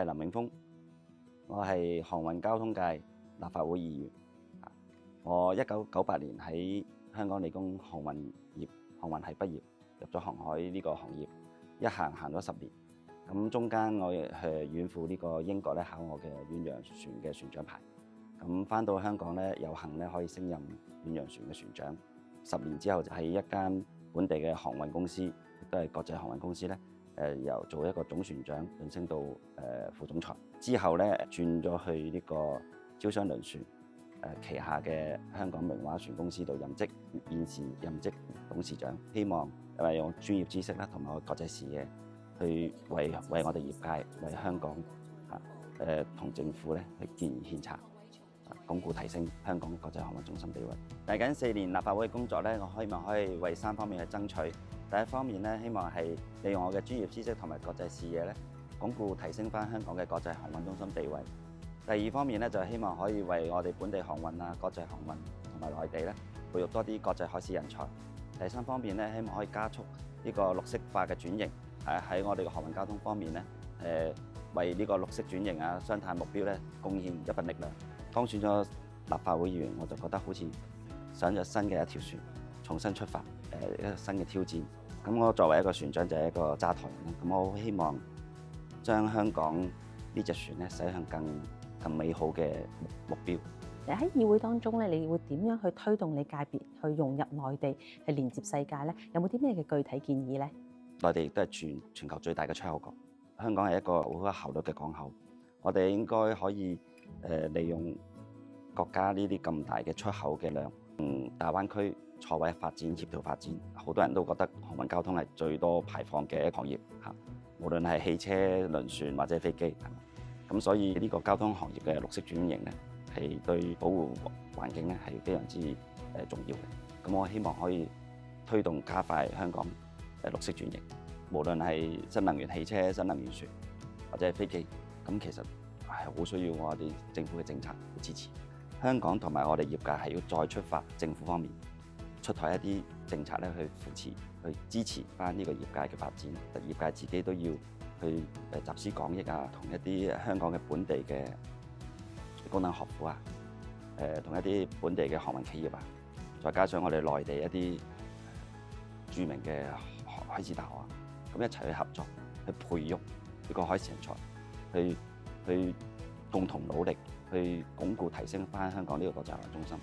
係林永峰，我係航運交通界立法會議員。我1998年喺香港理工航運系畢業，入咗航海呢個行業，一行咗10年。咁中間我遠赴呢個英國考我嘅遠洋船嘅船長牌。咁返到香港有幸可以升任遠洋船嘅船長。10年之後就喺一間本地嘅航運公司，亦都係國際航運公司由做一個總船長晉升到副總裁。之後轉咗去呢個招商輪船旗下嘅香港明華船公司度任職，現時任職董事長。希望用專業知識同埋國際視野去為我哋業界、為香港同政府去建言獻策，鞏固提升香港國際航運中心地位。嚟緊4年立法會嘅工作我希望可以為3方面去爭取。第一方面希望係利用我嘅專業知識同埋國際視野鞏固提升返香港嘅國際航運中心地位。第二方面就希望可以為我哋本地航運國際航運同埋內地培育多啲國際海事人才。第三方面希望可以加速呢個綠色化嘅轉型，喺我哋嘅航運交通方面為呢個綠色轉型雙碳目標貢獻一份力量。當選咗立法會議員，我就覺得好似上咗新嘅一條船，重新出發，一個新嘅挑戰。咁我作為一個船長就係一個揸台人，咁我好希望將香港呢隻船駛向更美好嘅目標。你喺議會當中你會點樣去推動你界別去融入內地，去連接世界呢？有冇啲咩嘅具體建議呢？內地亦都係全球最大嘅出口國，香港係一個好有效率嘅港口。我哋應該可以利用國家呢啲咁大嘅出口嘅量，大灣區錯位發展、協調發展。好多人都覺得航運交通係最多排放嘅一個行業嚇，無論係汽車、輪船或者飛機。咁所以呢個交通行業嘅綠色轉型係對保護環境係非常之重要嘅。咁我希望可以推動加快香港綠色轉型，無論係新能源汽車、新能源船或者係飛機，咁其實係好需要我哋政府嘅政策嘅支持。香港同埋我哋業界係要再出發，政府方面出台一啲政策去扶持、去支持翻呢個業界嘅發展。業界自己都要去集思廣益同一啲香港嘅本地嘅高等學府同一啲本地嘅航運企業再加上我哋內地一啲著名嘅海事大學咁一齊去合作，去培育呢個海事人才，去共同努力，去鞏固提升翻香港呢個國際航運中心。